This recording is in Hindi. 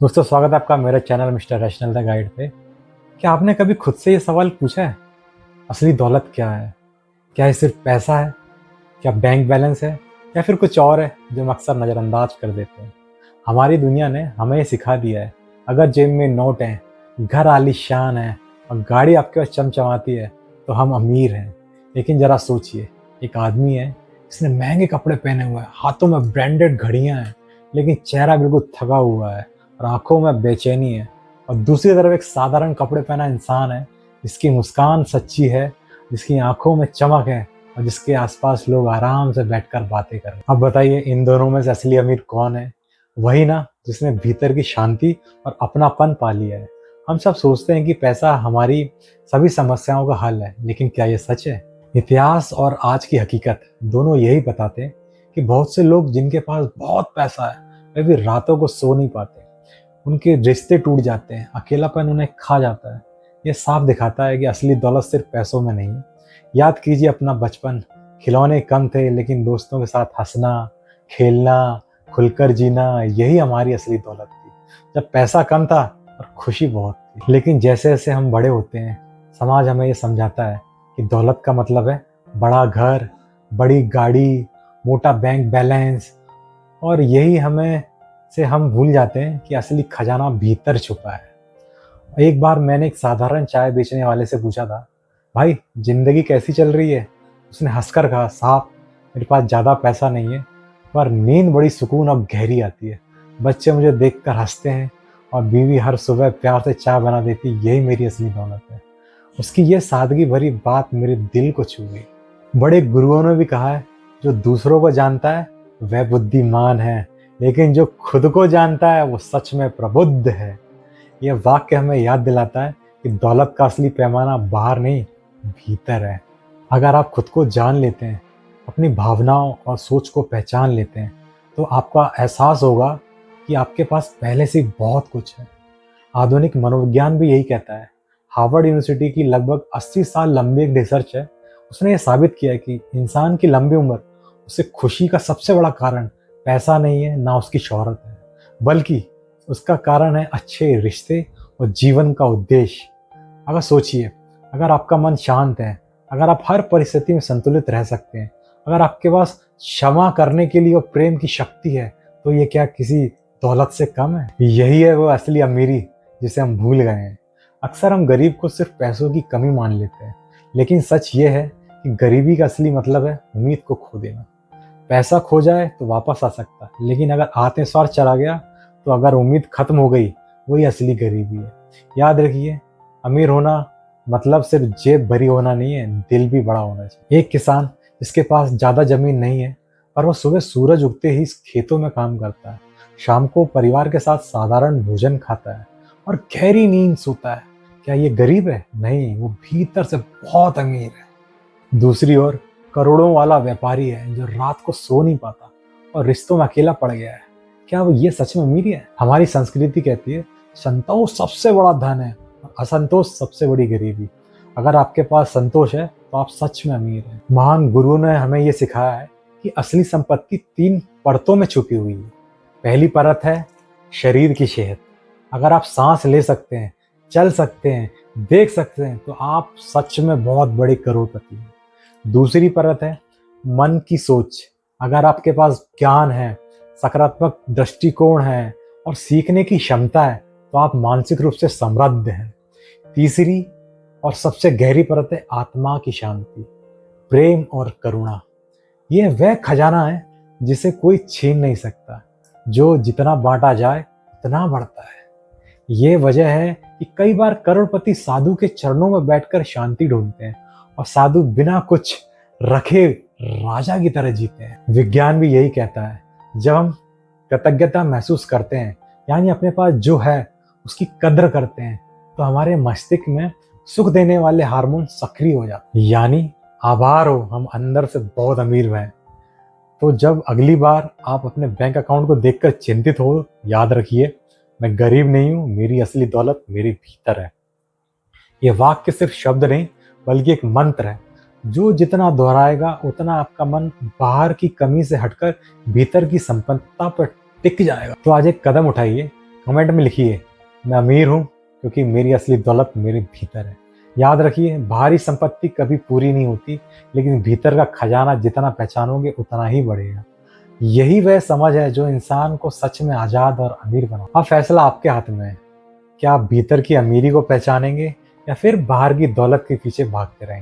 दोस्तों, स्वागत है आपका मेरे channel mister rational the guide पे। क्या आपने कभी खुद से ये सवाल पूछा है, असली दौलत क्या है? क्या ये सिर्फ पैसा है? क्या बैंक बैलेंस है? या फिर कुछ और है जो हम अक्सर नज़रअंदाज कर देते हैं? हमारी दुनिया ने हमें ये सिखा दिया है, अगर जेब में नोट हैं, घर आलीशान है और गाड़ी आपके पास चमचमाती है तो हम अमीर हैं। लेकिन ज़रा सोचिए, एक आदमी है जिसने महंगे कपड़े पहने हुए हैं, हाथों में ब्रांडेड घड़ियां हैं, लेकिन चेहरा बिल्कुल थका हुआ है और आंखों में बेचैनी है। और दूसरी तरफ एक साधारण कपड़े पहना इंसान है जिसकी मुस्कान सच्ची है, जिसकी आंखों में चमक है और जिसके आसपास लोग आराम से बैठकर बातें कर रहे हैं। अब बताइए, इन दोनों में से असली अमीर कौन है? वही ना, जिसने भीतर की शांति और अपनापन पा लिया है। हम सब सोचते हैं कि पैसा हमारी सभी समस्याओं का हल है, लेकिन क्या ये सच है? इतिहास और आज की हकीकत दोनों यही बताते हैं कि बहुत से लोग जिनके पास बहुत पैसा है वे भी रातों को सो नहीं पाते, उनके रिश्ते टूट जाते हैं, अकेलापन उन्हें खा जाता है। ये साफ दिखाता है कि असली दौलत सिर्फ पैसों में नहीं है। याद कीजिए अपना बचपन, खिलौने कम थे लेकिन दोस्तों के साथ हंसना, खेलना, खुलकर जीना, यही हमारी असली दौलत थी। जब पैसा कम था और खुशी बहुत थी। लेकिन जैसे जैसे हम बड़े होते हैं, समाज हमें ये समझाता है कि दौलत का मतलब है बड़ा घर, बड़ी गाड़ी, मोटा बैंक बैलेंस। और यही हमें से हम भूल जाते हैं कि असली खजाना भीतर छुपा है। एक बार मैंने एक साधारण चाय बेचने वाले से पूछा था, भाई जिंदगी कैसी चल रही है? उसने हंसकर कहा, साहब मेरे पास ज़्यादा पैसा नहीं है, पर नींद बड़ी सुकून और गहरी आती है। बच्चे मुझे देखकर हंसते हैं और बीवी हर सुबह प्यार से चाय बना देती, यही मेरी असली दौलत है। उसकी ये सादगी भरी बात मेरे दिल को छू गई। बड़े गुरुओं ने भी कहा है, जो दूसरों को जानता है वह बुद्धिमान है, लेकिन जो खुद को जानता है वो सच में प्रबुद्ध है। यह वाक्य हमें याद दिलाता है कि दौलत का असली पैमाना बाहर नहीं, भीतर है। अगर आप खुद को जान लेते हैं, अपनी भावनाओं और सोच को पहचान लेते हैं, तो आपका एहसास होगा कि आपके पास पहले से बहुत कुछ है। आधुनिक मनोविज्ञान भी यही कहता है। हार्वर्ड यूनिवर्सिटी की लगभग 80 साल लंबी एक रिसर्च है, उसने ये साबित किया कि इंसान की लंबी उम्र, उसे खुशी का सबसे बड़ा कारण पैसा नहीं है, ना उसकी शोहरत है, बल्कि उसका कारण है अच्छे रिश्ते और जीवन का उद्देश्य। अगर सोचिए, अगर आपका मन शांत है, अगर आप हर परिस्थिति में संतुलित रह सकते हैं, अगर आपके पास क्षमा करने के लिए और प्रेम की शक्ति है, तो ये क्या किसी दौलत से कम है? यही है वो असली अमीरी जिसे हम भूल गए हैं। अक्सर हम गरीब को सिर्फ पैसों की कमी मान लेते हैं, लेकिन सच ये है कि गरीबी का असली मतलब है उम्मीद को खो देना। पैसा खो जाए तो वापस आ सकता है, लेकिन अगर आत्मविश्वास चला गया, तो अगर उम्मीद खत्म हो गई, वही असली गरीबी है। याद रखिए, अमीर होना मतलब सिर्फ जेब भरी होना नहीं है, दिल भी बड़ा होना चाहिए। एक किसान जिसके पास ज़्यादा जमीन नहीं है, पर वो सुबह सूरज उगते ही इस खेतों में काम करता है, शाम को परिवार के साथ साधारण भोजन खाता है और गहरी नींद सोता है, क्या ये गरीब है? नहीं, वो भीतर से बहुत अमीर है। दूसरी ओर करोड़ों वाला व्यापारी है जो रात को सो नहीं पाता और रिश्तों में अकेला पड़ गया है, क्या वो ये सच में अमीरी है? हमारी संस्कृति कहती है संतोष सबसे बड़ा धन है और असंतोष सबसे बड़ी गरीबी। अगर आपके पास संतोष है तो आप सच में अमीर हैं। महान गुरुओं ने हमें ये सिखाया है कि असली संपत्ति 3 परतों में छुपी हुई है। पहली परत है शरीर की सेहत। अगर आप सांस ले सकते हैं, चल सकते हैं, देख सकते हैं, तो आप सच में बहुत बड़े करोड़पति हैं। दूसरी परत है मन की सोच। अगर आपके पास ज्ञान है, सकारात्मक दृष्टिकोण है और सीखने की क्षमता है, तो आप मानसिक रूप से समृद्ध हैं। तीसरी और सबसे गहरी परत है आत्मा की शांति, प्रेम और करुणा। यह वह खजाना है जिसे कोई छीन नहीं सकता, जो जितना बांटा जाए उतना बढ़ता है। ये वजह है कि कई बार करोड़पति साधु के चरणों में बैठकर शांति ढूंढते हैं और साधु बिना कुछ रखे राजा की तरह जीते हैं। विज्ञान भी यही कहता है, जब हम कृतज्ञता महसूस करते हैं, यानी अपने पास जो है उसकी कद्र करते हैं, तो हमारे मस्तिष्क में सुख देने वाले हार्मोन सक्रिय हो जाते हैं। यानी आभार हो, हम अंदर से बहुत अमीर हैं। तो जब अगली बार आप अपने बैंक अकाउंट को देखकर चिंतित हो, याद रखिए, मैं गरीब नहीं हूँ, मेरी असली दौलत मेरे भीतर है। ये वाक्य सिर्फ शब्द नहीं, बल्कि एक मंत्र है, जो जितना दोहराएगा उतना आपका मन बाहर की कमी से हटकर भीतर की संपन्नता पर टिक जाएगा। तो आज एक कदम उठाइए, कमेंट में लिखिए, मैं अमीर हूँ क्योंकि मेरी असली दौलत मेरे भीतर है। याद रखिए, बाहरी संपत्ति कभी पूरी नहीं होती, लेकिन भीतर का खजाना जितना पहचानोगे उतना ही बढ़ेगा। यही वह समझ है जो इंसान को सच में आज़ाद और अमीर बना। अब फैसला आपके हाथ में है। क्या आप भीतर की अमीरी को पहचानेंगे या फिर बाहर की दौलत के पीछे भागते रहेंगे?